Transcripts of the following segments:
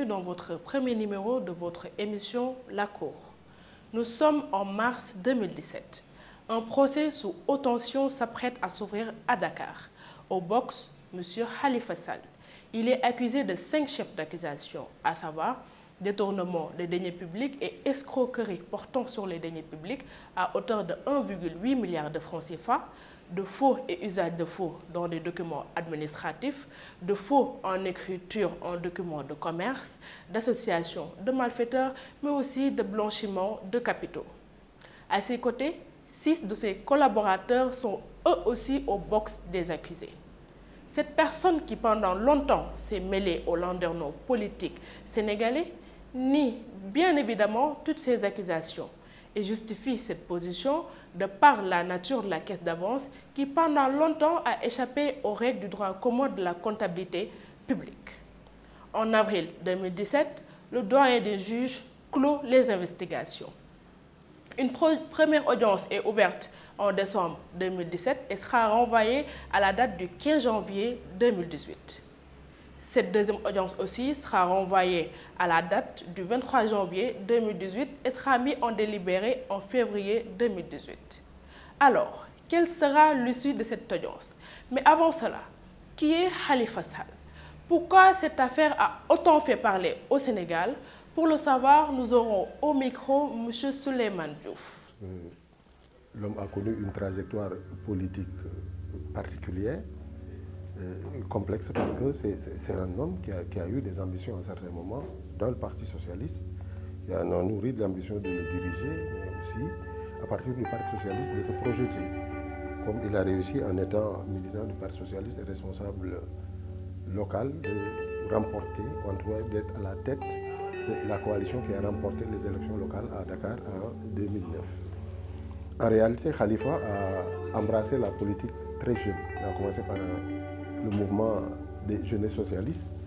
bienvenue dans votre premier numéro de votre émission La Cour. Nous sommes en mars 2017. Un procès sous haute tension s'apprête à s'ouvrir à Dakar. Au box, M. Khalifa Sall. Il est accusé de 5 chefs d'accusation, à savoir détournement des deniers publics et escroquerie portant sur les deniers publics à hauteur de 1,8 milliard de francs CFA, de faux et usage de faux dans des documents administratifs, de faux en écriture en documents de commerce, d'association de malfaiteurs, mais aussi de blanchiment de capitaux. À ses côtés, 6 de ses collaborateurs sont eux aussi au box des accusés. Cette personne qui pendant longtemps s'est mêlée au landerneau politique sénégalais nie bien évidemment toutes ces accusations et justifie cette position de par la nature de la caisse d'avance qui pendant longtemps a échappé aux règles du droit commun de la comptabilité publique. En avril 2017, le doyen des juges clôt les investigations. Une première audience est ouverte en décembre 2017 et sera renvoyée à la date du 15 janvier 2018. Cette deuxième audience aussi sera renvoyée à la date du 23 janvier 2018 et sera mise en délibéré en février 2018. Alors, quelle sera l'issue de cette audience? Mais avant cela, qui est Khalifa Sall? Pourquoi cette affaire a autant fait parler au Sénégal? Pour le savoir, nous aurons au micro M. Souleymane Diouf. L'homme a connu une trajectoire politique particulière, complexe, parce que c'est un homme qui a eu des ambitions à un certain moment dans le Parti socialiste. Il a nourri de l'ambition de le diriger, mais aussi, à partir du Parti socialiste, de se projeter. Comme il a réussi en étant militant du Parti socialiste et responsable local, de remporter, ou en tout cas d'être à la tête de la coalition qui a remporté les élections locales à Dakar en 2009. En réalité, Khalifa a embrassé la politique très jeune. Il a commencé par le mouvement des jeunes socialistes,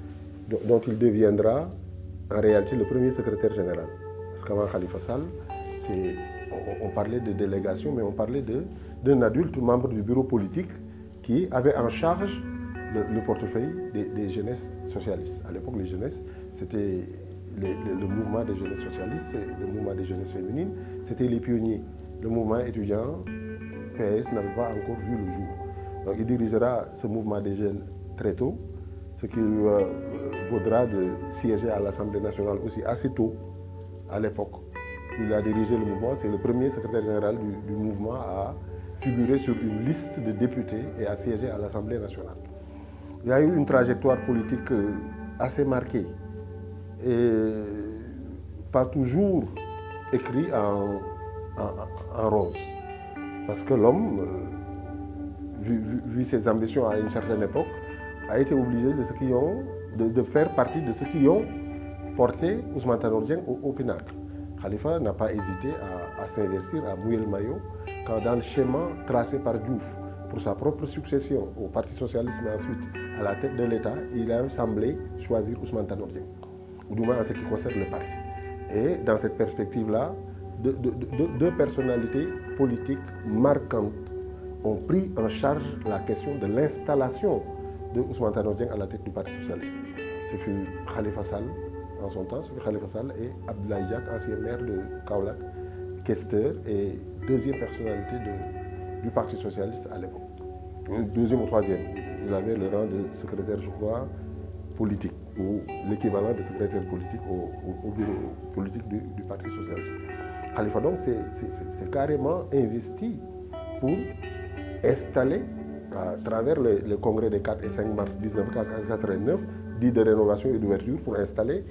dont il deviendra en réalité le premier secrétaire général. Parce qu'avant Khalifa Sall, on parlait de délégation, mais on parlait d'un adulte membre du bureau politique qui avait en charge le portefeuille des jeunesses socialistes. À l'époque, les jeunesses, c'était le mouvement des jeunesses socialistes, le mouvement des jeunesses féminines, c'était les pionniers. Le mouvement étudiant PS n'avait pas encore vu le jour. Donc il dirigera ce mouvement des jeunes très tôt, ce qui lui vaudra de siéger à l'Assemblée nationale aussi assez tôt, à l'époque. Il a dirigé le mouvement, c'est le premier secrétaire général du mouvement à figurer sur une liste de députés et à siéger à l'Assemblée nationale. Il y a eu une trajectoire politique assez marquée et pas toujours écrite en rose. Parce que l'homme, vu ses ambitions à une certaine époque, a été obligé de faire partie de ceux qui ont porté Ousmane Tanor Dieng au pinacle. Khalifa n'a pas hésité à s'investir, à mouiller le maillot, quand dans le schéma tracé par Diouf pour sa propre succession au Parti socialiste, mais ensuite à la tête de l'État, il a semblé choisir Ousmane Tanor Dieng, ou du moins en ce qui concerne le parti. Et dans cette perspective-là, deux personnalités politiques marquantes ont pris en charge la question de l'installation de Ousmane Tanor Dieng à la tête du Parti socialiste. Ce fut Khalifa Sall en son temps, ce fut Khalifa Sall et Abdoulaye Diack, ancien maire de Kaolack, questeur et deuxième personnalité du Parti socialiste à l'époque. Deuxième ou troisième, il avait le rang de secrétaire, je crois, politique, ou l'équivalent de secrétaire politique au bureau politique du Parti socialiste. Khalifa donc s'est carrément investi pour installer, à travers le congrès des 4 et 5 mars 1989, dit de rénovation et d'ouverture, pour installer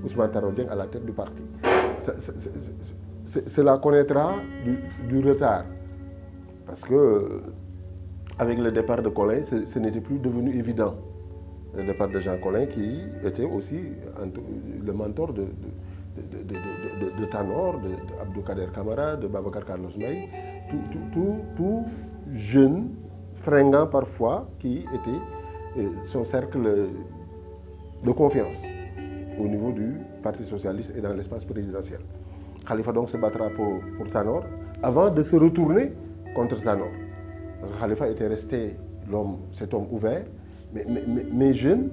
Ousmane Tanor Dieng à la tête du parti. Cela connaîtra du retard, parce que avec le départ de Collin, ce n'était plus devenu évident. Le départ de Jean Collin, qui était aussi le mentor de Tanor, d'Abdou Kader Camara, de Babacar Carlos Mbaye, tout jeune, fringant parfois, qui était son cercle de confiance au niveau du Parti socialiste et dans l'espace présidentiel. Khalifa donc se battra pour Tanor avant de se retourner contre Tanor. Parce que Khalifa était resté cet homme ouvert, mais jeune,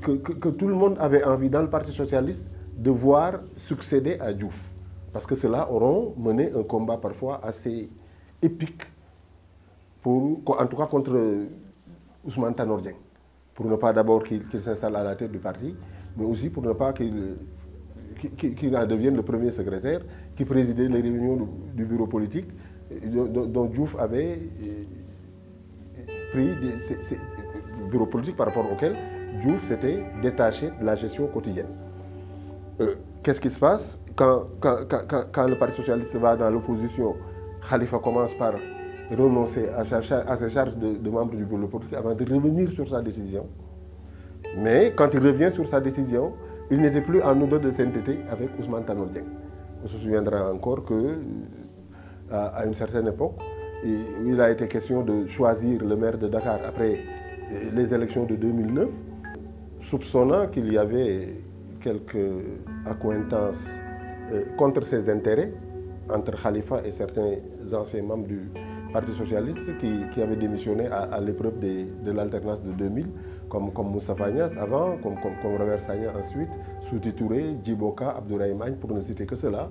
que tout le monde avait envie dans le Parti socialiste de voir succéder à Diouf. Parce que ceux-là auront mené un combat parfois assez épique, en tout cas contre Ousmane Tanor Dieng, pour ne pas d'abord qu'il s'installe à la tête du parti, mais aussi pour ne pas qu'il en devienne le premier secrétaire qui présidait les réunions du bureau politique dont Diouf avait pris le bureau politique par rapport auquel Diouf s'était détaché de la gestion quotidienne. Qu'est-ce qui se passe quand le Parti socialiste va dans l'opposition? Khalifa commence par renoncer à ses charges de membre du bureau politique avant de revenir sur sa décision. Mais quand il revient sur sa décision, il n'était plus en odeur de sainteté avec Ousmane Tanor Dieng. On se souviendra encore qu'à une certaine époque, il a été question de choisir le maire de Dakar après les élections de 2009, soupçonnant qu'il y avait quelques accointances contre ses intérêts entre Khalifa et certains anciens membres du Parti socialiste qui avaient démissionné à l'épreuve de l'alternance de 2000, comme Moustapha Niasse avant, comme Robert Sagna ensuite, Souti Touré, Djiboka, Abdoulaye Magne, pour ne citer que cela.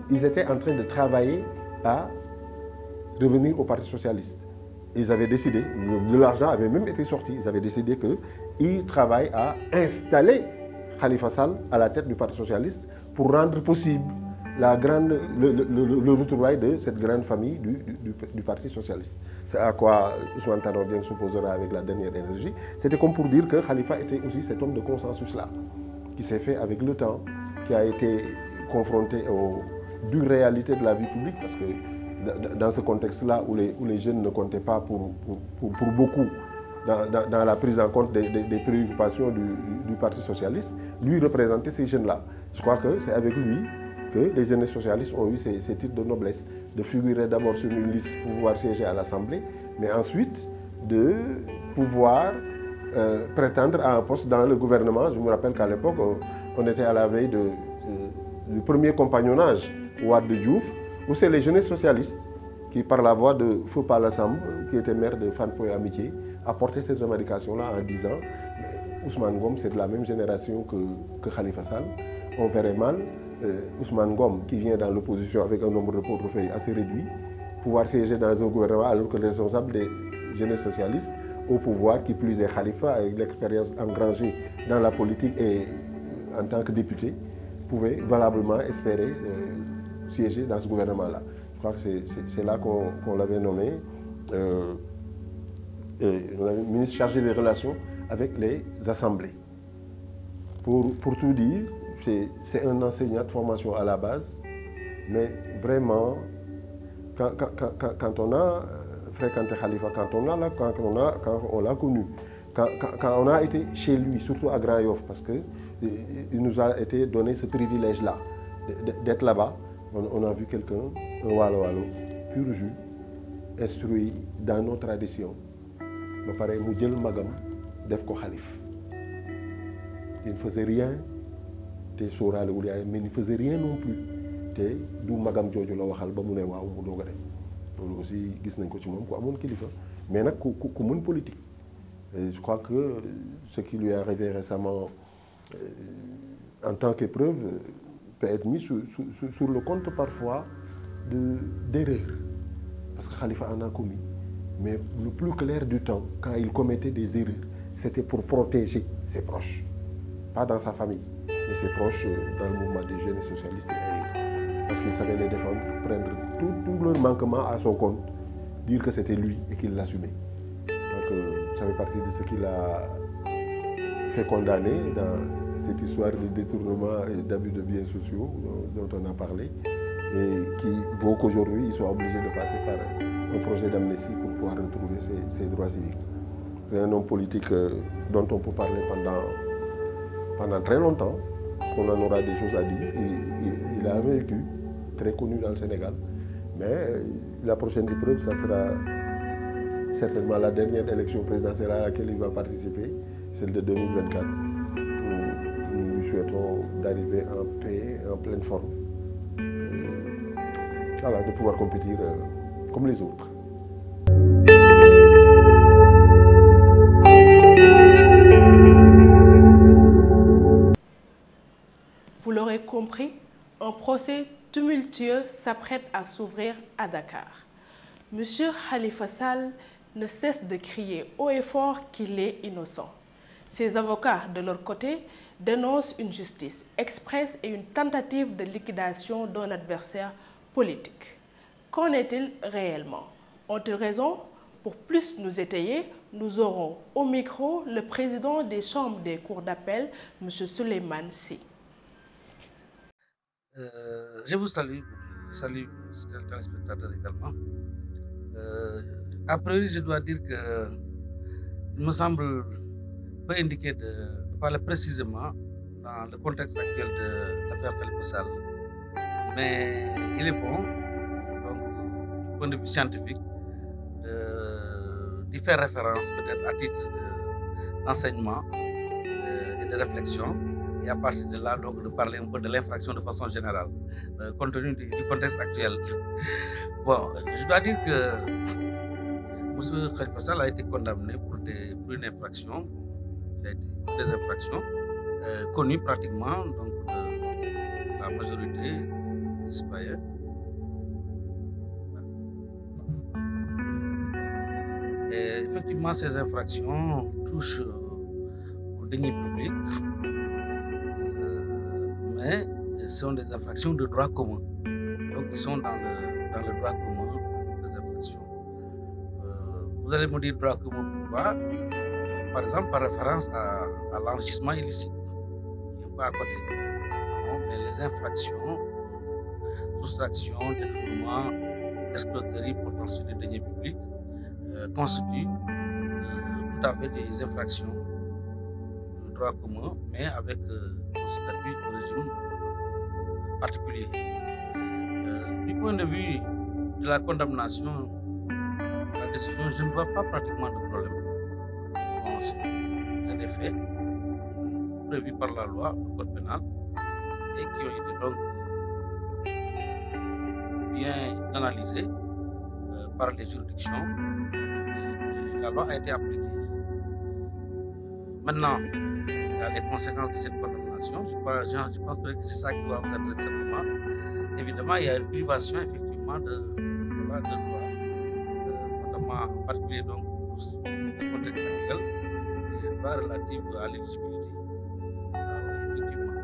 Ils étaient en train de travailler à revenir au Parti socialiste. Ils avaient décidé, de l'argent avait même été sorti, ils avaient décidé qu'ils travaillent à installer Khalifa Sall à la tête du Parti socialiste pour rendre possible le retrouvail de cette grande famille du Parti socialiste. C'est à quoi Ousmane Tanor Dieng s'opposera avec la dernière énergie. C'était comme pour dire que Khalifa était aussi cet homme de consensus-là, qui s'est fait avec le temps, qui a été confronté aux dures réalités de la vie publique, parce que dans ce contexte-là où les jeunes ne comptaient pas pour beaucoup dans la prise en compte des préoccupations du Parti socialiste, lui représentait ces jeunes-là. Je crois que c'est avec lui que les jeunes socialistes ont eu ces titres de noblesse, de figurer d'abord sur une liste pour pouvoir siéger à l'Assemblée, mais ensuite de pouvoir prétendre à un poste dans le gouvernement. Je me rappelle qu'à l'époque, on était à la veille du premier compagnonnage Wade Diouf, où c'est les jeunes socialistes qui, par la voix de Feu Palassam, qui était maire de Fanpoy Amitié, apportaient cette revendication-là en disant Ousmane Ngom, c'est de la même génération que Khalifa Sall. On verrait mal Ousmane Ngom, qui vient dans l'opposition avec un nombre de portefeuilles assez réduit, pouvoir siéger dans un gouvernement alors que les responsables des jeunes socialistes au pouvoir, qui plus est Khalifa, avec l'expérience engrangée dans la politique et en tant que député, pouvait valablement espérer siéger dans ce gouvernement-là. Je crois que c'est là qu'on l'avait nommé ministre chargé des relations avec les assemblées. Pour tout dire, c'est un enseignant de formation à la base, mais vraiment, quand on a fréquenté Khalifa, quand on l'a connu, quand on a été chez lui, surtout à Grand Yoff, parce qu'il nous a été donné ce privilège-là, d'être là-bas, on a vu quelqu'un, un Walo Walo, pur jus, instruit dans nos traditions. Il ne faisait rien, mais il ne faisait rien non plus. Aussi, mais il politique. Et je crois que ce qui lui est arrivé récemment en tant qu'épreuve peut être mis sur le compte parfois d'erreurs. Parce que Khalifa en a commis. Mais le plus clair du temps, quand il commettait des erreurs, c'était pour protéger ses proches. Pas dans sa famille, mais ses proches dans le mouvement des jeunes socialistes et ailleurs. Parce qu'il savait les défendre, prendre tout leur manquement à son compte, dire que c'était lui et qu'il l'assumait. Donc ça fait partie de ce qu'il a fait condamner dans cette histoire de détournement et d'abus de biens sociaux dont on a parlé, et qui vaut qu'aujourd'hui il soit obligé de passer par un projet d'amnistie pour pouvoir retrouver ses droits civiques. C'est un homme politique dont on peut parler pendant très longtemps, parce qu'on en aura des choses à dire. Il a vécu, très connu dans le Sénégal, mais la prochaine épreuve, ça sera certainement la dernière élection présidentielle à laquelle il va participer, celle de 2024, où nous lui souhaitons d'arriver en paix, en pleine forme, et, voilà, de pouvoir compétir comme les autres. Vous l'aurez compris, un procès tumultueux s'apprête à s'ouvrir à Dakar. Monsieur Khalifa Sall ne cesse de crier haut et fort qu'il est innocent. Ses avocats, de leur côté, dénoncent une justice expresse et une tentative de liquidation d'un adversaire politique. Qu'en est-il réellement? Ont-ils raison? Pour plus nous étayer, nous aurons au micro le président des chambres des cours d'appel, M. Souleymane Sy. Je vous salue, je salue les téléspectateurs également. A priori, je dois dire que il me semble peu indiqué de parler précisément dans le contexte actuel de l'affaire Khalifa Sall. Mais il est bon, donc, du point de vue scientifique, d'y faire référence peut-être à titre d'enseignement et de réflexion. Et à partir de là, donc, de parler un peu de l'infraction de façon générale, compte tenu du contexte actuel. Bon, je dois dire que M. Khalifa Sall a été condamné pour une infraction, qui a été des infractions connues pratiquement donc, de la majorité des citoyens. Et effectivement, ces infractions touchent aux deniers publics, mais ce sont des infractions de droit commun. Donc, ils sont dans le droit commun des infractions. Vous allez me dire droit commun pourquoi? Par exemple, par référence à l'enrichissement illicite, qui est un peu à côté. Bon, mais les infractions, soustraction, détournement, escroquerie, potentiel de deniers publics, constituent tout à fait des infractions de droit commun, mais avec un statut, un régime particulier. Du point de vue de la condamnation, la décision, je ne vois pas pratiquement de problème. Bon, c'est des faits prévus par la loi, le code pénal, et qui ont été donc bien analysés par les juridictions. Et la loi a été appliquée. Maintenant, il y a les conséquences de cette condamnation. Je pense que c'est ça qui va vous intéresser certainement. Évidemment, il y a une privation effectivement de droits, notamment en particulier donc, pour le contexte actuel, des droits relatifs à l'éligibilité. Effectivement,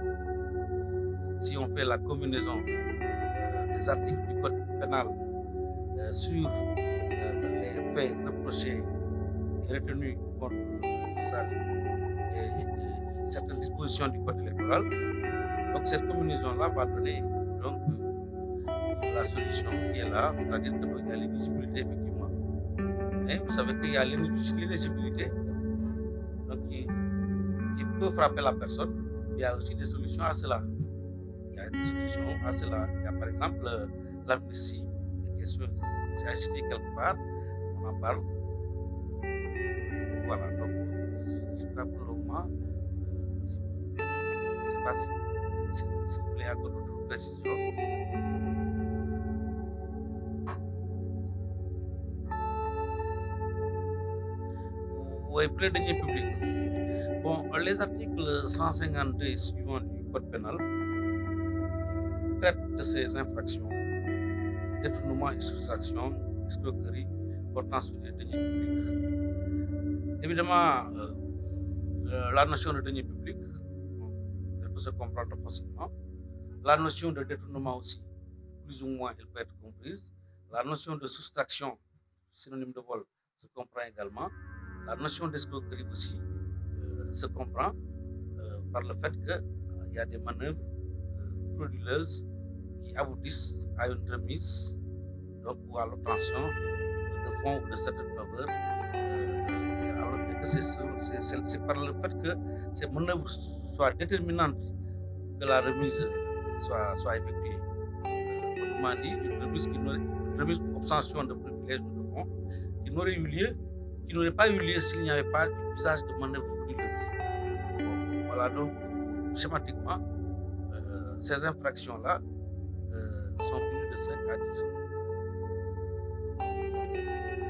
si on fait la combinaison des articles du code pénal sur les faits reprochés et retenus contre Sall et certaines dispositions du code électoral, donc cette combinaison-là va donner donc la solution qui est là, c'est-à-dire qu'il y a l'éligibilité effectivement. Mais vous savez qu'il y a l'éligibilité qui peut frapper la personne, mais il y a aussi des solutions à cela. Il y a des solutions à cela. Il y a par exemple l'amnistie, les questions s'est agitées quelque part, on en parle. Voilà, donc je crois pour le moment, je ne sais pas si vous voulez encore d'autres précisions. Oui, pour les deniers publics. Bon, les articles 152 et suivants du code pénal traitent de ces infractions, détournement et soustraction, escroquerie, portant sur les deniers publics. Évidemment, la notion de deniers publics, elle peut se comprendre facilement. La notion de détournement aussi, plus ou moins, elle peut être comprise. La notion de soustraction, synonyme de vol, se comprend également. La notion d'escroquerie aussi se comprend par le fait qu'il y a des manœuvres frauduleuses qui aboutissent à une remise donc, ou à l'obtention de fonds ou de certaines faveurs. Alors que c'est par le fait que ces manœuvres soient déterminantes que la remise soit effectuée. Autrement dit, une remise ou obtention de privilèges ou de fonds qui n'aurait pas eu lieu s'il n'y avait pas d'usage de manœuvres frauduleuses. Bon, voilà, donc, schématiquement, ces infractions-là sont punies de 5 à 10 ans.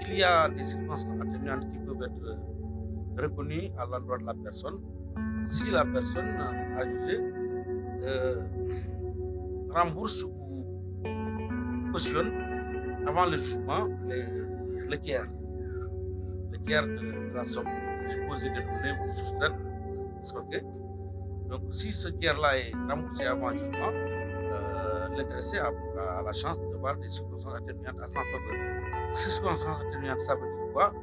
Il y a des circonstances atténuantes qui peuvent être reconnues à l'endroit de la personne si la personne a jugé rembourse ou cautionne avant le jugement le tiers de la somme supposée détournée ou soustraite, escroquée. Donc, si ce tiers-là est remboursé avant le jugement, l'intéressé a la chance d'avoir des circonstances atténuantes à sa faveur. Circonstances atténuantes, ça veut dire quoi?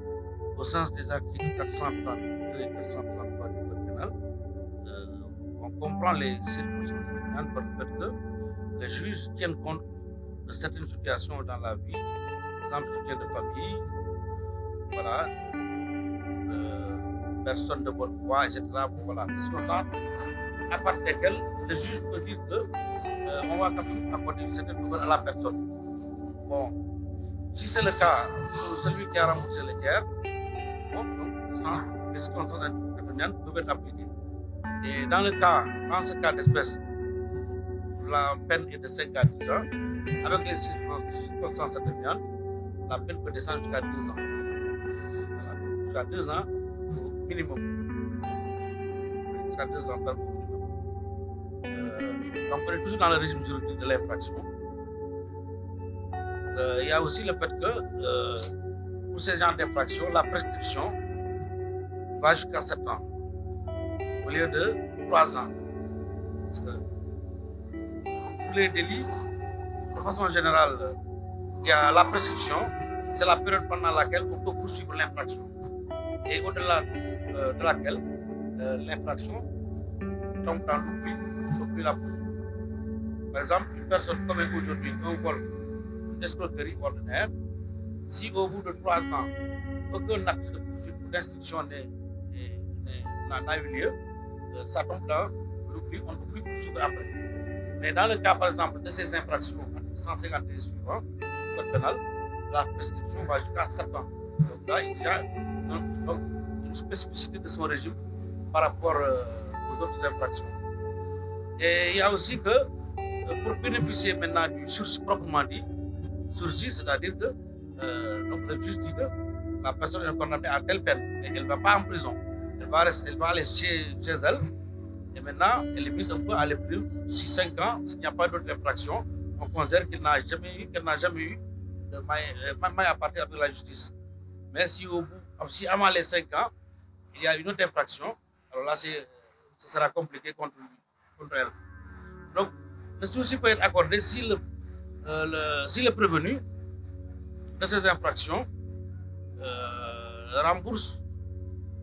Au sens des articles 432 et 433 du Code pénal, on comprend les circonstances atténuantes par le fait que les juges tiennent compte de certaines situations dans la vie, par exemple, soutien de famille, voilà, personnes de bonne foi, etc. Voilà, des circonstances à partir desquelles le juge peut dire que on va quand même accorder une certaine faveur à la personne. Bon, si c'est le cas pour celui qui a remboursé le tiers, bon, donc, les circonstances atténuantes peuvent être appliquées. Et dans ce cas d'espèce, la peine est de 5 à 10 ans. Avec les circonstances atténuantes, la peine peut descendre jusqu'à 2 ans. Voilà, jusqu'à 2 ans au minimum. Jusqu'à 2 ans par minimum. Donc on est toujours dans le régime juridique de l'infraction. Il y a aussi le fait que pour ces genres d'infractions, la prescription va jusqu'à 7 ans au lieu de 3 ans. Parce que pour les délits, de façon générale, il y a la prescription, c'est la période pendant laquelle on peut poursuivre l'infraction. Et au-delà de laquelle l'infraction tombe dans l'oubli, on ne peut plus la poursuivre. Par exemple, une personne commet aujourd'hui un vol d'escroquerie ordinaire, si au bout de 3 ans, aucun acte de poursuite ou d'instruction n'a eu lieu, ça tombe dans l'oubli, on ne peut plus poursuivre après. Mais dans le cas, par exemple, de ces infractions, article 151 et suivant, du Code pénal, la prescription va jusqu'à 7 ans. Donc là, il y a une spécificité de son régime par rapport aux autres infractions. Et il y a aussi que, pour bénéficier maintenant du sursis proprement dit, sursis, c'est-à-dire que donc le juge dit que la personne est condamnée à telle peine, mais elle ne va pas en prison. Elle va aller chez elle, et maintenant, elle est mise un peu à l'épreuve. Si 5 ans, s'il n'y a pas d'autre infraction, on considère qu'elle n'a jamais eu de maille à partir avec la justice. Mais si avant les 5 ans, il y a une autre infraction, alors là, ce sera compliqué contre elle. Donc, le sursis peut être accordé si le prévenu de ces infractions rembourse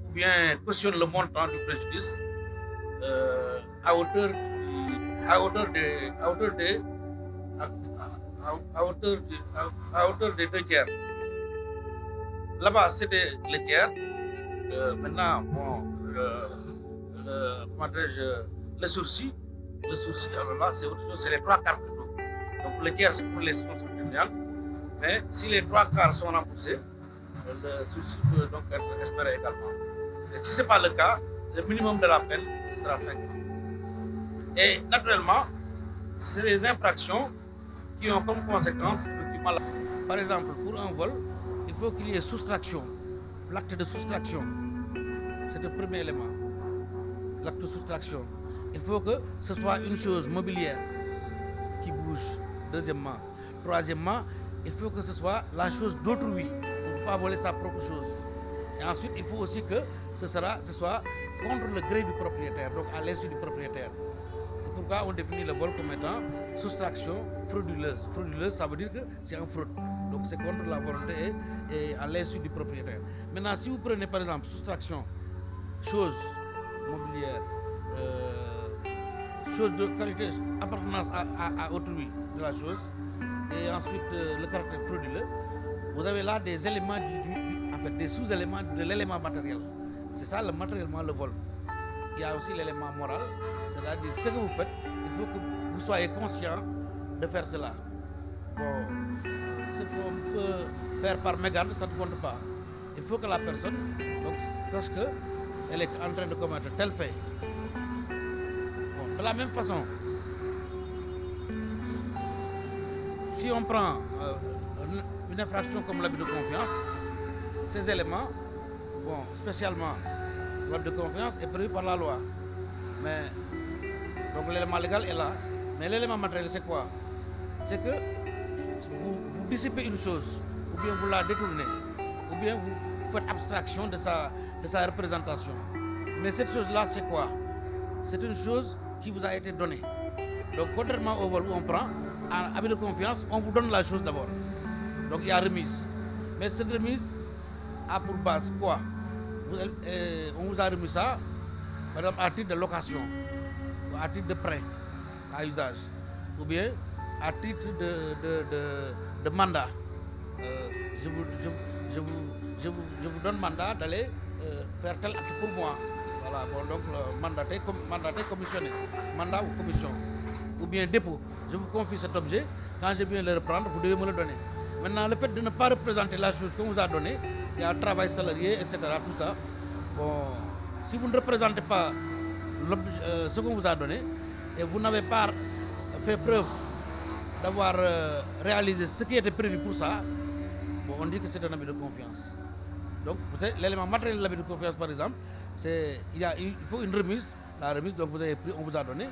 ou bien cautionne le montant du préjudice à hauteur des 2 tiers. Là-bas, c'était le tiers. Maintenant, bon, le sursis, alors là, c'est autre chose, c'est les 3/4 plutôt. Donc le tiers, c'est pour les circonstances atténuantes. Mais si les 3/4 sont remboursés, le sursis peut donc être espéré également. Et si ce n'est pas le cas, le minimum de la peine sera 5 ans. Et naturellement, c'est les infractions qui ont comme conséquence, effectivement, par exemple, pour un vol, il faut qu'il y ait soustraction. L'acte de soustraction, c'est le premier élément. L'acte de soustraction. Il faut que ce soit une chose mobilière qui bouge, deuxièmement. Troisièmement, il faut que ce soit la chose d'autrui. On ne peut pas voler sa propre chose. Et ensuite, il faut aussi que ce soit contre le gré du propriétaire, donc à l'insu du propriétaire. C'est pourquoi on définit le vol comme étant soustraction frauduleuse. Frauduleuse, ça veut dire que c'est un fraude. Donc c'est contre la volonté et à l'insu du propriétaire. Maintenant, si vous prenez par exemple soustraction, chose mobilière, chose de qualité, appartenance à autrui de la chose, et ensuite le caractère frauduleux, vous avez là des éléments, en fait des sous-éléments de l'élément matériel. C'est ça matériellement le vol. Il y a aussi l'élément moral, c'est-à-dire ce que vous faites, il faut que vous soyez conscient de faire cela. Bon, ce qu'on peut faire par mégarde, ça ne compte pas. Il faut que la personne donc, sache qu'elle est en train de commettre tel fait. Bon, de la même façon, si on prend une infraction comme l'abus de confiance, ces éléments, bon, spécialement l'abus de confiance est prévu par la loi. Mais donc l'élément légal est là. Mais l'élément matériel, c'est quoi? C'est que vous dissipez une chose, ou bien vous la détournez, ou bien vous faites abstraction de sa représentation. Mais cette chose-là, c'est quoi? C'est une chose qui vous a été donnée. Donc, contrairement au vol où on prend, en abus de confiance, on vous donne la chose d'abord. Donc, il y a remise. Mais cette remise a pour base quoi? On vous a remis ça, par exemple, à titre de location, ou à titre de prêt à usage, ou bien à titre de mandat. Je vous donne mandat d'aller faire tel acte pour moi. Voilà, bon, donc mandaté, commissionné, mandat ou commission. Ou bien dépôt. Je vous confie cet objet, quand je viens le reprendre, vous devez me le donner. Maintenant, le fait de ne pas représenter la chose qu'on vous a donnée, il y a travail salarié, etc., tout ça. Bon, si vous ne représentez pas ce qu'on vous a donné, et vous n'avez pas fait preuve d'avoir réalisé ce qui était prévu pour ça, bon, on dit que c'est un abus de confiance. Donc, l'élément matériel de l'abus de confiance, par exemple, c'est il faut une remise. La remise, donc vous avez pris, on vous a donné.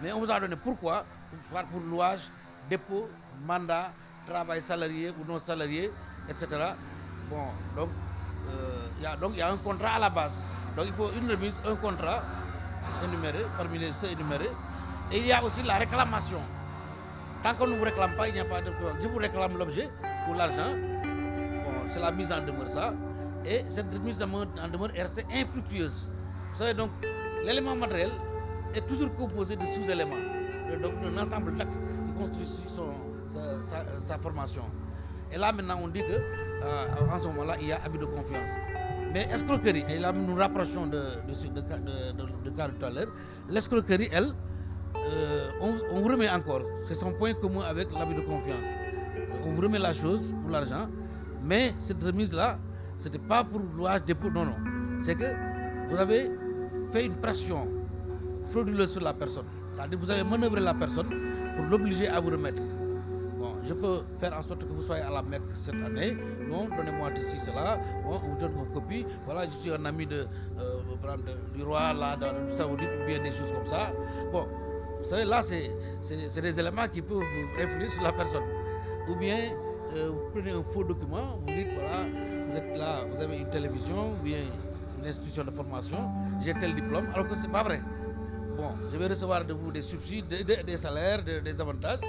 Mais on vous a donné pourquoi? Pour louage, dépôt, mandat, travail salarié ou non salarié, etc. Bon, donc il y a un contrat à la base. Donc il faut une remise, un contrat énuméré, parmi les ceux énumérés. Et il y a aussi la réclamation. Tant qu'on ne vous réclame pas, il n'y a pas de problème. Je vous réclame l'objet ou l'argent. Bon, c'est la mise en demeure, ça. Et cette mise en demeure est assez infructueuse. Vous savez, donc, l'élément matériel est toujours composé de sous-éléments. Donc, un ensemble d'actes qui constitue sa formation. Et là, maintenant, on dit qu'en ce moment-là, il y a abus de confiance. Mais escroquerie, et là, nous nous rapprochons de cas de tout à l'heure, l'escroquerie, elle, on vous remet encore, c'est son point commun avec l'abus de confiance. On vous remet la chose pour l'argent, mais cette remise-là, ce n'était pas pour louage, dépôt, non, non. C'est que vous avez fait une pression frauduleuse sur la personne. C'est-à-dire que vous avez manœuvré la personne pour l'obliger à vous remettre. Bon, je peux faire en sorte que vous soyez à la Mecque cette année. Non, donnez-moi ceci, cela. Bon, vous donne une copie. Voilà, je suis un ami du roi là, dans le Saoudite, ou bien des choses comme ça. Bon, vous savez, là, c'est des éléments qui peuvent influer sur la personne. Ou bien, vous prenez un faux document, vous dites, voilà, vous êtes là, vous avez une télévision, ou bien une institution de formation, j'ai tel diplôme, alors que ce n'est pas vrai. Bon, je vais recevoir de vous des subsides, des salaires, des avantages,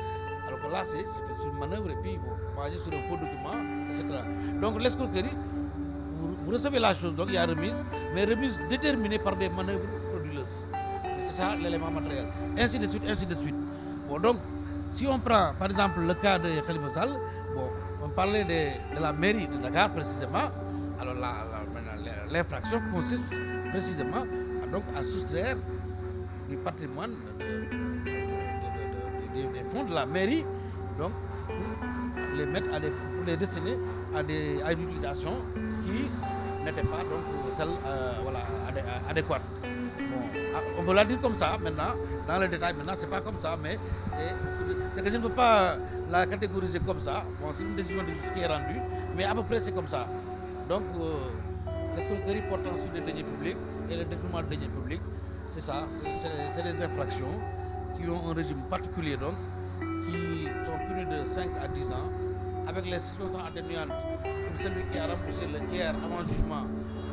alors que là, c'est une manœuvre, et puis, bon, basé sur un faux document, etc. Donc, l'escroquerie, vous recevez la chose, donc il y a remise, mais remise déterminée par des manœuvres frauduleuses. C'est ça l'élément matériel. Ainsi de suite, ainsi de suite. Bon, donc, si on prend, par exemple, le cas de Khalifa Sall, bon, on parlait de la mairie de Dakar, précisément, alors l'infraction consiste précisément à soustraire du patrimoine des fonds de la mairie, donc pour les mettre pour les destiner à une utilisation qui n'était pas donc celle adéquate. Bon, on peut la dire comme ça maintenant, dans le détail maintenant, c'est pas comme ça, mais c'est que je ne peux pas la catégoriser comme ça. Bon, c'est une décision de justice qui est rendue, mais à peu près c'est comme ça. Donc, l'escroquerie portant sur des deniers publics et le détournement de deniers publics, c'est ça, c'est des infractions qui ont un régime particulier, donc, qui sont punies de 5 à 10 ans, avec les circonstances atténuantes pour celui qui a remboursé le tiers avant jugement,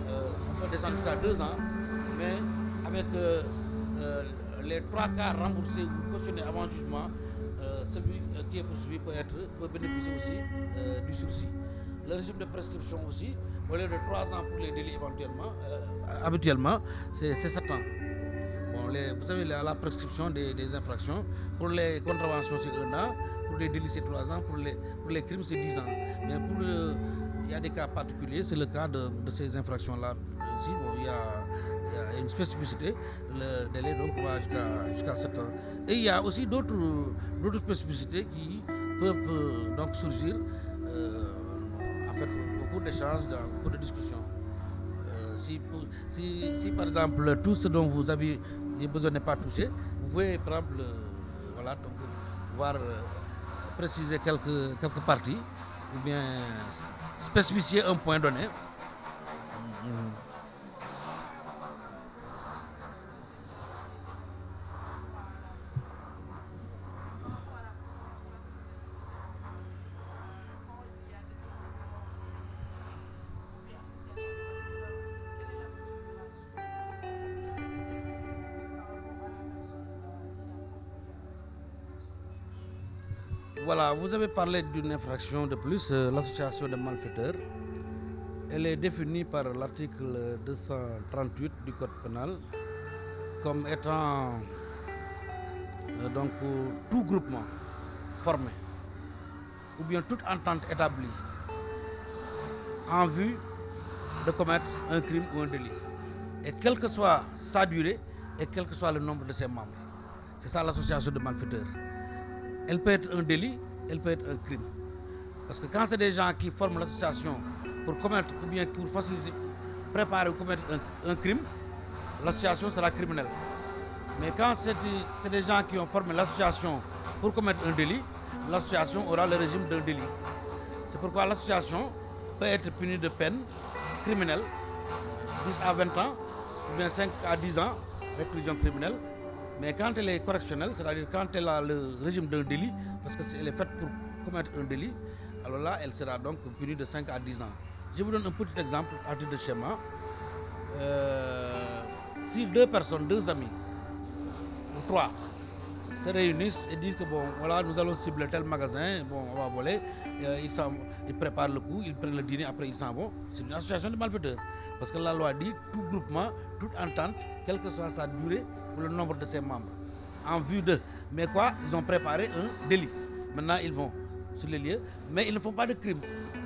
on peut descendre jusqu'à 2 ans, mais avec les 3 quarts remboursés ou cautionnés avant jugement, celui qui est poursuivi peut bénéficier aussi du sursis. Le régime de prescription aussi, au lieu de 3 ans pour les délits habituellement, c'est 7 ans. Bon, vous savez, la prescription des infractions, pour les contraventions c'est 1 an, pour les délits c'est 3 ans, pour les crimes c'est 10 ans. Mais il y a des cas particuliers, c'est le cas de ces infractions-là aussi. Bon, il y a une spécificité, le délai donc va jusqu'à 7 ans. Et il y a aussi d'autres spécificités qui peuvent donc surgir au cours d'échanges, au cours de discussions. Si par exemple tout ce dont vous avez besoin n'est pas touché, vous pouvez par exemple donc, pouvoir préciser quelques parties ou bien spécifier un point donné. Voilà, vous avez parlé d'une infraction de plus, l'association de malfaiteurs. Elle est définie par l'article 238 du Code pénal comme étant donc tout groupement formé ou bien toute entente établie en vue de commettre un crime ou un délit. Et quelle que soit sa durée et quel que soit le nombre de ses membres. C'est ça l'association de malfaiteurs. Elle peut être un délit, elle peut être un crime. Parce que quand c'est des gens qui forment l'association pour commettre ou bien pour faciliter, préparer ou commettre un crime, l'association sera criminelle. Mais quand c'est des gens qui ont formé l'association pour commettre un délit, l'association aura le régime d'un délit. C'est pourquoi l'association peut être punie de peine criminelle, 10 à 20 ans, ou bien 5 à 10 ans, réclusion criminelle. Mais quand elle est correctionnelle, c'est-à-dire quand elle a le régime d'un délit, parce qu'elle est faite pour commettre un délit, alors là, elle sera donc punie de 5 à 10 ans. Je vous donne un petit exemple à titre de schéma. Si deux personnes, deux amis, ou trois, se réunissent et disent que bon, voilà, nous allons cibler tel magasin, bon, on va voler, ils préparent le coup, ils prennent le dîner, après ils s'en vont. C'est une association de malfaiteurs. Parce que la loi dit tout groupement, toute entente, quelle que soit sa durée ou le nombre de ses membres, en vue de. Mais quoi? Ils ont préparé un délit. Maintenant, ils vont sur les lieux, mais ils ne font pas de crime.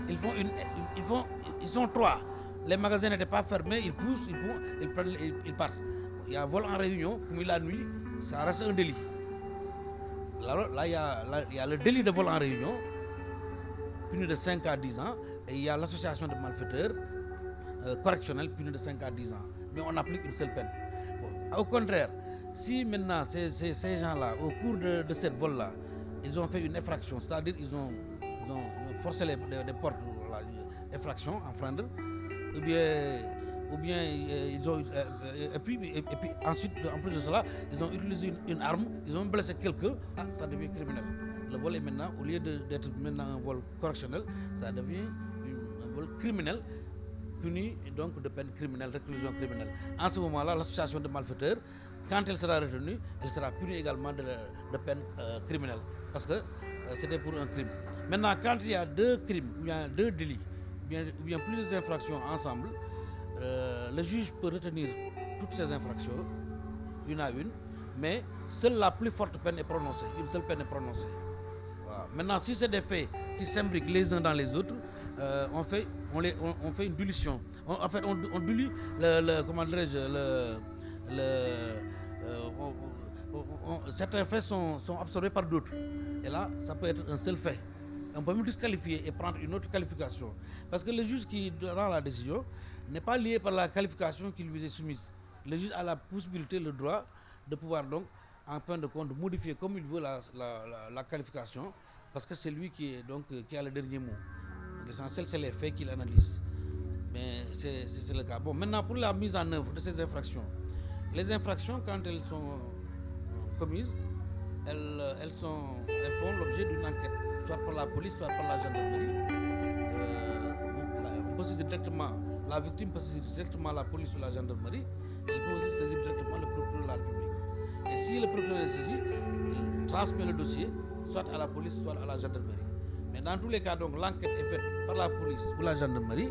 Ils sont trois. Les magasins n'étaient pas fermés, ils poussent, ils partent. Il y a vol en réunion, comme la nuit, ça reste un délit. Là, il y a le délit de vol en réunion, puni de 5 à 10 ans, et il y a l'association de malfaiteurs correctionnelle, puni de 5 à 10 ans. Mais on applique une seule peine. Bon, au contraire, si maintenant ces gens-là, au cours de cette vol-là, ils ont fait une infraction, c'est-à-dire ils ont forcé les portes, voilà, infraction, enfreindre, ou bien ils ont et puis ensuite, en plus de cela, ils ont utilisé une arme, ils ont blessé quelqu'un, ça devient criminel. Le vol est maintenant, au lieu d'être maintenant un vol correctionnel, ça devient un vol criminel, puni donc de peine criminelle, réclusion criminelle. En ce moment-là, l'association de malfaiteurs, quand elle sera retenue, elle sera punie également de peine criminelle, parce que c'était pour un crime. Maintenant, quand il y a deux crimes, ou bien deux délits, ou bien plusieurs infractions ensemble, le juge peut retenir toutes ces infractions, une à une, mais seule la plus forte peine est prononcée, une seule peine est prononcée. Voilà. Maintenant, si c'est des faits qui s'imbriquent les uns dans les autres, on fait une dilution. On dilue comment dirais-je, certains faits sont absorbés par d'autres. Et là, ça peut être un seul fait. On peut même disqualifier et prendre une autre qualification. Parce que le juge qui rend la décision n'est pas lié par la qualification qui lui est soumise. Le juge a la possibilité, le droit de pouvoir donc, en fin de compte, modifier comme il veut la qualification, parce que c'est lui qui a le dernier mot. L'essentiel, c'est les faits qu'il analyse. Mais c'est le cas. Bon, maintenant, pour la mise en œuvre de ces infractions, les infractions, quand elles sont commises, elles font l'objet d'une enquête, soit par la police, soit par la gendarmerie. On peut saisir directement, la victime peut saisir directement la police ou la gendarmerie, elle peut aussi saisir directement le procureur de la République. Et si le procureur est saisi, il transmet le dossier, soit à la police, soit à la gendarmerie. Mais dans tous les cas, donc, l'enquête est faite par la police ou la gendarmerie,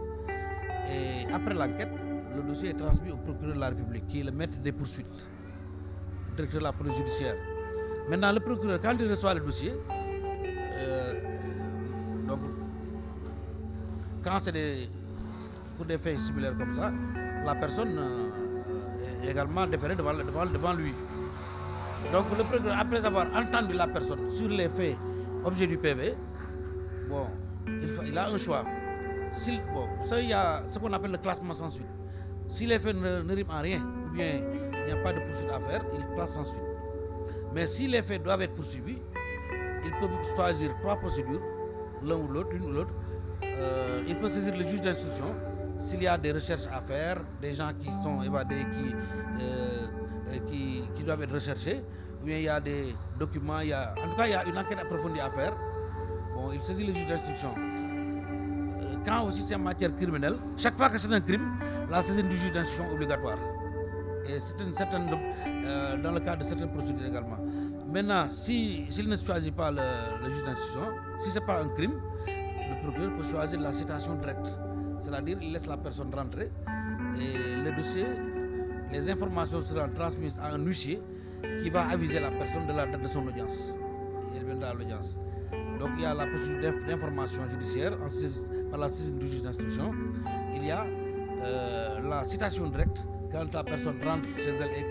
et après l'enquête, le dossier est transmis au procureur de la République, qui est le maître des poursuites, le directeur de la police judiciaire. Maintenant, le procureur, quand il reçoit le dossier, donc, quand c'est pour des faits similaires comme ça, la personne est également déférée devant lui. Donc, le procureur, après avoir entendu la personne sur les faits objet du PV, bon, il a un choix. Il y a ce qu'on appelle le classement sans suite. Si les faits ne riment en rien, ou bien il n'y a pas de poursuite à faire, il classe sans suite. Mais si les faits doivent être poursuivis, il peut choisir trois procédures, l'un ou l'autre, l'une ou l'autre. Il peut saisir le juge d'instruction s'il y a des recherches à faire, des gens qui sont évadés, qui doivent être recherchés, ou bien il y a des documents, en tout cas il y a une enquête approfondie à faire. Bon, il saisit le juge d'instruction. Quand aussi c'est en matière criminelle, chaque fois que c'est un crime, la saisine du juge d'instruction est obligatoire. et dans le cadre de certaines procédures également. Maintenant, s'il ne choisit pas le juge d'instruction, si ce n'est pas un crime, le procureur peut choisir la citation directe. C'est-à-dire qu'il laisse la personne rentrer et le dossier, les informations seront transmises à un huissier qui va aviser la personne de la date de son audience. Et elle viendra à l'audience. Donc il y a la procédure d'information judiciaire par la saisine du juge d'instruction. Il y a la citation directe quand la personne rentre chez elle et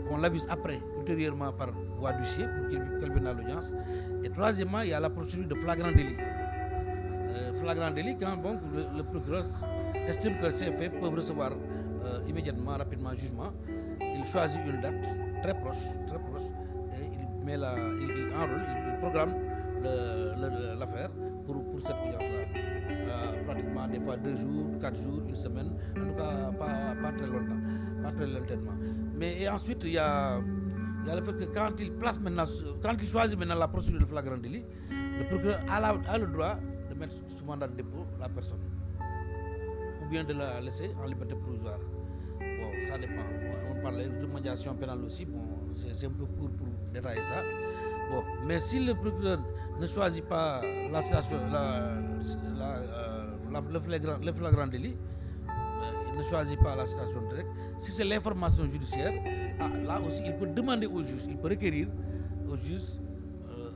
qu'on l'avise après, ultérieurement par voie d'huissier pour qu'elle vienne à l'audience. Et troisièmement, il y a la procédure de flagrant délit. Flagrant délit quand bon, le procureur estime que ces faits peuvent recevoir immédiatement, rapidement jugement. Il choisit une date très proche, et il met il enrôle, il programme l'affaire pour cette audience-là. Pratiquement des fois 2 jours, 4 jours, 1 semaine, en tout cas pas très longtemps, pas très lentement. Mais ensuite il y a le fait que quand il choisit maintenant la procédure de flagrant délit, le procureur a le droit de mettre sous mandat de dépôt la personne, ou bien de la laisser en liberté provisoire. Bon, ça dépend. On parlait de médiation pénale aussi, bon, c'est un peu court pour détailler ça. Bon, mais si le procureur ne choisit pas la situation, le flagrant délit, il ne choisit pas la citation directe, si c'est l'information judiciaire, là aussi il peut demander au juge, il peut requérir au juge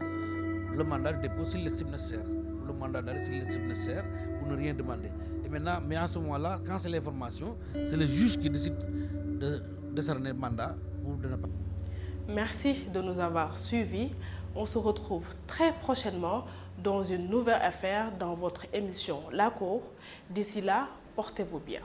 le mandat de dépôt s'il l'estime nécessaire, le mandat d'arrêt s'il l'estime nécessaire, ou ne rien demander. Et maintenant, mais en ce moment-là, quand c'est l'information, c'est le juge qui décide de décerner le mandat ou de ne pas. Merci de nous avoir suivis. On se retrouve très prochainement dans une nouvelle affaire dans votre émission La Cour. D'ici là, portez-vous bien.